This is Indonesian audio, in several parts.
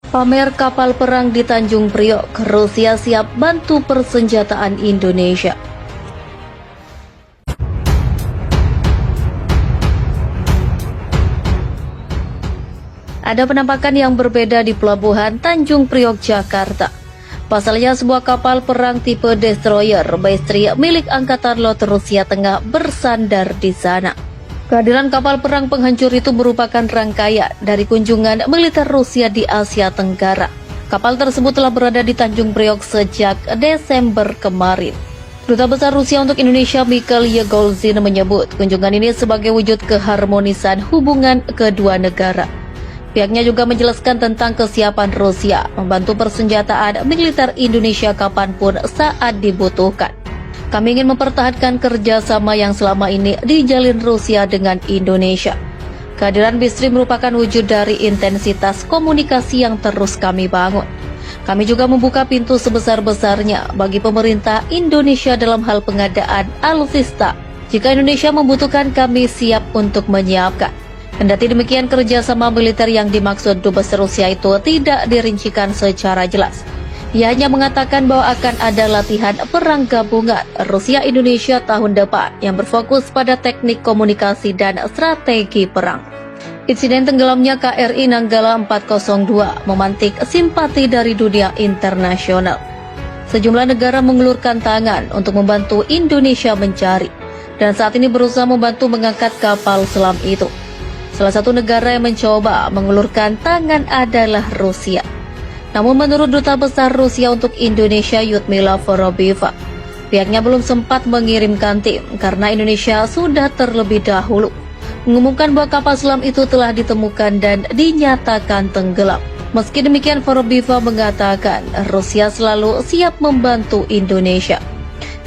Pamer kapal perang di Tanjung Priok, Rusia siap bantu persenjataan Indonesia. Ada penampakan yang berbeda di pelabuhan Tanjung Priok, Jakarta. Pasalnya sebuah kapal perang tipe destroyer Baistri milik Angkatan Laut Rusia tengah bersandar di sana. Kehadiran kapal perang penghancur itu merupakan rangkaian dari kunjungan militer Rusia di Asia Tenggara. Kapal tersebut telah berada di Tanjung Priok sejak Desember kemarin. Duta Besar Rusia untuk Indonesia Mikhail Yegorgin menyebut kunjungan ini sebagai wujud keharmonisan hubungan kedua negara. Pihaknya juga menjelaskan tentang kesiapan Rusia membantu persenjataan militer Indonesia kapanpun saat dibutuhkan. Kami ingin mempertahankan kerjasama yang selama ini dijalin Rusia dengan Indonesia. Kehadiran Baistri merupakan wujud dari intensitas komunikasi yang terus kami bangun. Kami juga membuka pintu sebesar-besarnya bagi pemerintah Indonesia dalam hal pengadaan alutsista. Jika Indonesia membutuhkan, kami siap untuk menyiapkan. Kendati demikian, kerjasama militer yang dimaksud Dubes Rusia itu tidak dirincikan secara jelas. Ia hanya mengatakan bahwa akan ada latihan perang gabungan Rusia-Indonesia tahun depan yang berfokus pada teknik komunikasi dan strategi perang. Insiden tenggelamnya KRI Nanggala 402 memantik simpati dari dunia internasional. Sejumlah negara mengulurkan tangan untuk membantu Indonesia mencari, dan saat ini berusaha membantu mengangkat kapal selam itu. Salah satu negara yang mencoba mengulurkan tangan adalah Rusia. Namun menurut Duta Besar Rusia untuk Indonesia Lyudmila Vorobieva, pihaknya belum sempat mengirimkan tim karena Indonesia sudah terlebih dahulu mengumumkan bahwa kapal selam itu telah ditemukan dan dinyatakan tenggelam. Meski demikian, Vorobieva mengatakan Rusia selalu siap membantu Indonesia.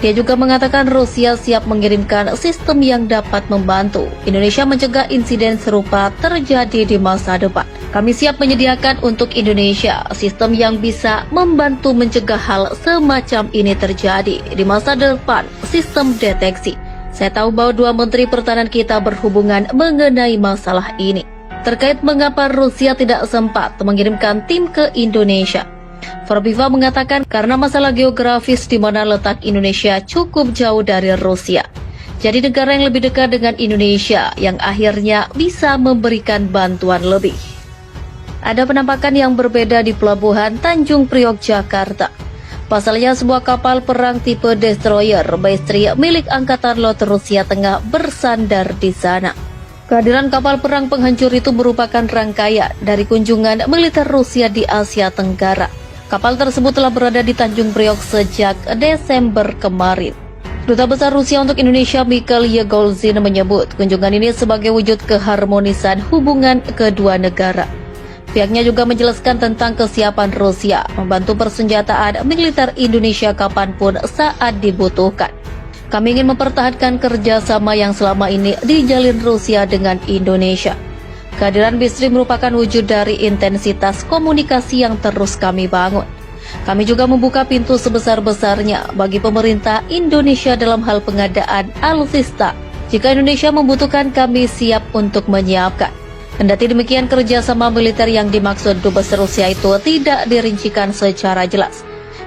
Dia juga mengatakan Rusia siap mengirimkan sistem yang dapat membantu Indonesia mencegah insiden serupa terjadi di masa depan. Kami siap menyediakan untuk Indonesia sistem yang bisa membantu mencegah hal semacam ini terjadi di masa depan, sistem deteksi. Saya tahu bahwa dua menteri pertahanan kita berhubungan mengenai masalah ini. Terkait mengapa Rusia tidak sempat mengirimkan tim ke Indonesia, Vorobieva mengatakan karena masalah geografis di mana letak Indonesia cukup jauh dari Rusia. Jadi negara yang lebih dekat dengan Indonesia yang akhirnya bisa memberikan bantuan lebih. Ada penampakan yang berbeda di pelabuhan Tanjung Priok, Jakarta. Pasalnya sebuah kapal perang tipe destroyer Baistri milik Angkatan Laut Rusia tengah bersandar di sana. Kehadiran kapal perang penghancur itu merupakan rangkaian dari kunjungan militer Rusia di Asia Tenggara. Kapal tersebut telah berada di Tanjung Priok sejak Desember kemarin. Duta Besar Rusia untuk Indonesia Mikhail Yegorgin menyebut kunjungan ini sebagai wujud keharmonisan hubungan kedua negara. Pihaknya juga menjelaskan tentang kesiapan Rusia membantu persenjataan militer Indonesia kapanpun saat dibutuhkan. Kami ingin mempertahankan kerjasama yang selama ini dijalin Rusia dengan Indonesia. Kehadiran Baistri merupakan wujud dari intensitas komunikasi yang terus kami bangun. Kami juga membuka pintu sebesar-besarnya bagi pemerintah Indonesia dalam hal pengadaan alutsista. Jika Indonesia membutuhkan, kami siap untuk menyiapkan. Kendati demikian, kerjasama militer yang dimaksud Dubes Rusia itu tidak dirincikan secara jelas.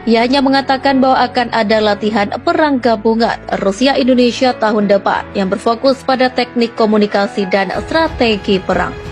Ia hanya mengatakan bahwa akan ada latihan perang gabungan Rusia-Indonesia tahun depan yang berfokus pada teknik komunikasi dan strategi perang.